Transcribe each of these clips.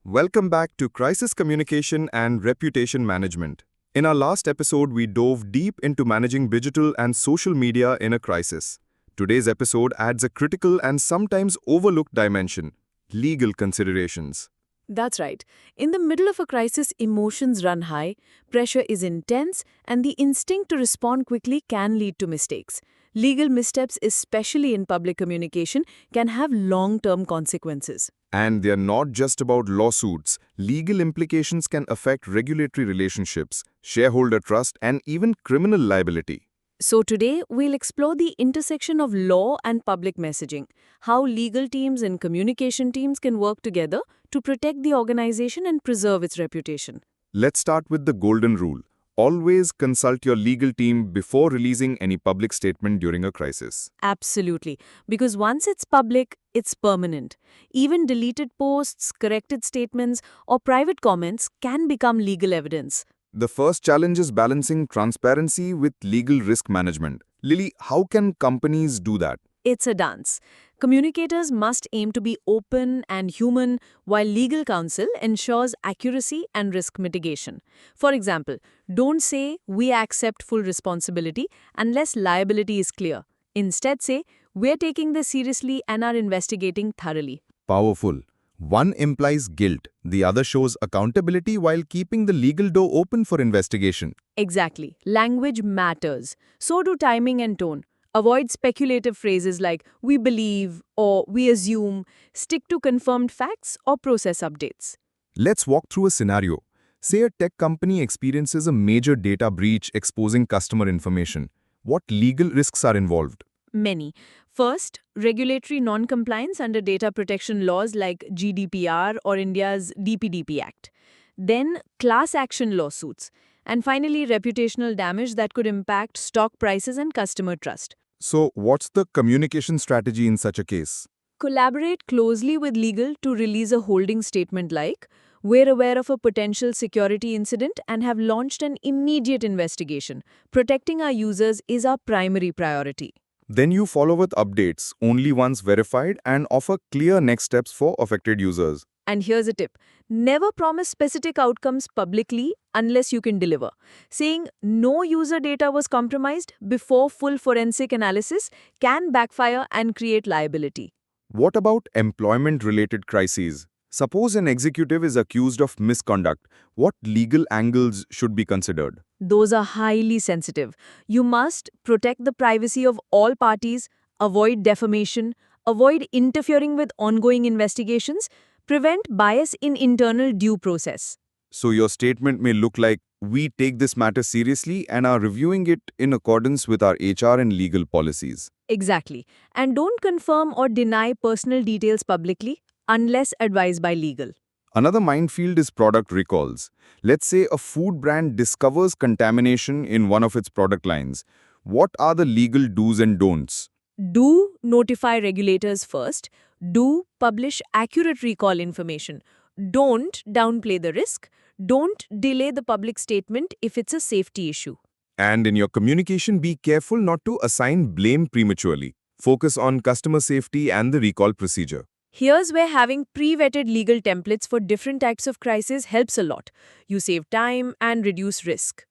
Welcome back to Crisis Communication and Reputation Management. In our last episode, we dove deep into managing digital and social media in a crisis. Today's episode adds a critical and sometimes overlooked dimension: legal considerations. That's right. In the middle of a crisis, emotions run high, pressure is intense, and the instinct to respond quickly can lead to mistakes. Legal missteps, especially in public communication, can have long-term consequences. And they're not just about lawsuits. Legal implications can affect regulatory relationships, shareholder trust, and even criminal liability. So today, we'll explore the intersection of law and public messaging, how legal teams and communication teams can work together to protect the organization and preserve its reputation. Let's start with the golden rule. Always consult your legal team before releasing any public statement during a crisis. Absolutely. Because once it's public, it's permanent. Even deleted posts, corrected statements, or private comments can become legal evidence. The first challenge is balancing transparency with legal risk management. Lily, how can companies do that? It's a dance. Communicators must aim to be open and human, while legal counsel ensures accuracy and risk mitigation. For example, don't say, "We accept full responsibility," unless liability is clear. Instead, say, "We're taking this seriously and are investigating thoroughly." Powerful. One implies guilt, the other shows accountability while keeping the legal door open for investigation. Exactly. Language matters. So do timing and tone. Avoid speculative phrases like "we believe" or "we assume." Stick to confirmed facts or process updates. Let's walk through a scenario. Say a tech company experiences a major data breach exposing customer information. What legal risks are involved? Many. First, regulatory non-compliance under data protection laws like GDPR or India's DPDP Act. Then, class action lawsuits. And finally, reputational damage that could impact stock prices and customer trust. So, what's the communication strategy in such a case? Collaborate closely with legal to release a holding statement like, "We're aware of a potential security incident and have launched an immediate investigation. Protecting our users is our primary priority." Then you follow with updates, only once verified, and offer clear next steps for affected users. And here's a tip. Never promise specific outcomes publicly unless you can deliver. Saying no user data was compromised before full forensic analysis can backfire and create liability. What about employment-related crises? Suppose an executive is accused of misconduct. What legal angles should be considered? Those are highly sensitive. You must protect the privacy of all parties, avoid defamation, avoid interfering with ongoing investigations, prevent bias in internal due process. So your statement may look like, "We take this matter seriously and are reviewing it in accordance with our HR and legal policies." Exactly. And don't confirm or deny personal details publicly unless advised by legal. Another minefield is product recalls. Let's say a food brand discovers contamination in one of its product lines. What are the legal do's and don'ts? Do notify regulators first. Do publish accurate recall information. Don't downplay the risk. Don't delay the public statement if it's a safety issue. And in your communication, be careful not to assign blame prematurely. Focus on customer safety and the recall procedure. Here's where having pre-vetted legal templates for different types of crises helps a lot. You save time and reduce risk.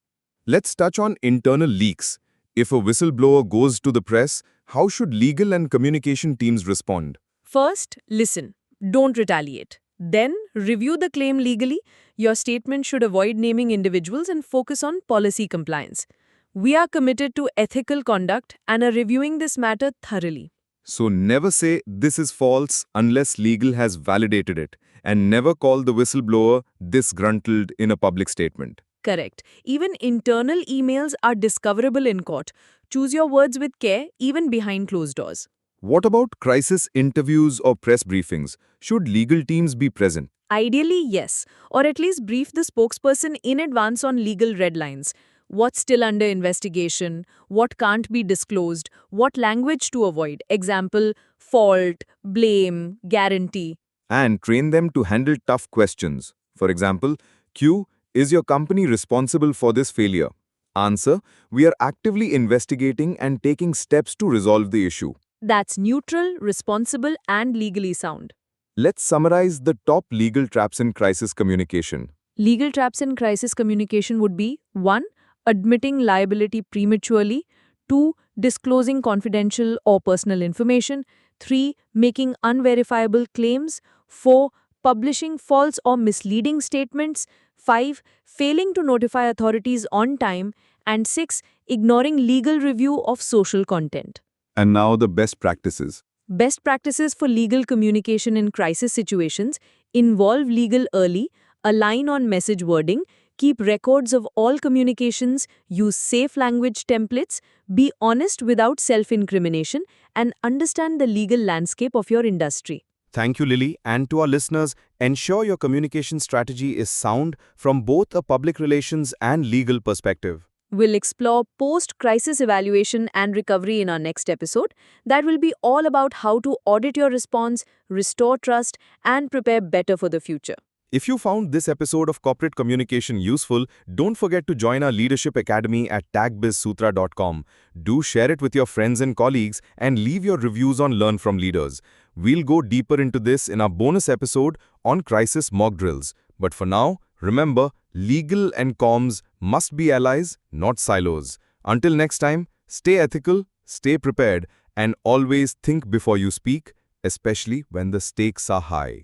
Let's touch on internal leaks. If a whistleblower goes to the press, how should legal and communication teams respond? First, listen. Don't retaliate. Then, review the claim legally. Your statement should avoid naming individuals and focus on policy compliance. We are committed to ethical conduct and are reviewing this matter thoroughly. So never say this is false unless legal has validated it, and never call the whistleblower disgruntled in a public statement. Correct. Even internal emails are discoverable in court. Choose your words with care, even behind closed doors. What about crisis interviews or press briefings? Should legal teams be present? Ideally, yes, or at least brief the spokesperson in advance on legal red lines. What's still under investigation, what can't be disclosed, what language to avoid. Example, fault, blame, guarantee. And train them to handle tough questions. For example, Q, is your company responsible for this failure? Answer, we are actively investigating and taking steps to resolve the issue. That's neutral, responsible, and legally sound. Let's summarize the top legal traps in crisis communication. Legal traps in crisis communication would be 1. Admitting liability prematurely, 2. Disclosing confidential or personal information, 3. Making unverifiable claims, 4. Publishing false or misleading statements, 5. Failing to notify authorities on time, and 6. Ignoring legal review of social content. And now the best practices. Best practices for legal communication in crisis situations involve legal early, align on message wording, keep records of all communications, use safe language templates, be honest without self-incrimination, and understand the legal landscape of your industry. Thank you, Lily. And to our listeners, ensure your communication strategy is sound from both a public relations and legal perspective. We'll explore post-crisis evaluation and recovery in our next episode. That will be all about how to audit your response, restore trust, and prepare better for the future. If you found this episode of Corporate Communication useful, don't forget to join our Leadership Academy at tagbizsutra.com. Do share it with your friends and colleagues and leave your reviews on Learn from Leaders. We'll go deeper into this in our bonus episode on crisis mock drills. But for now, remember, legal and comms must be allies, not silos. Until next time, stay ethical, stay prepared, and always think before you speak, especially when the stakes are high.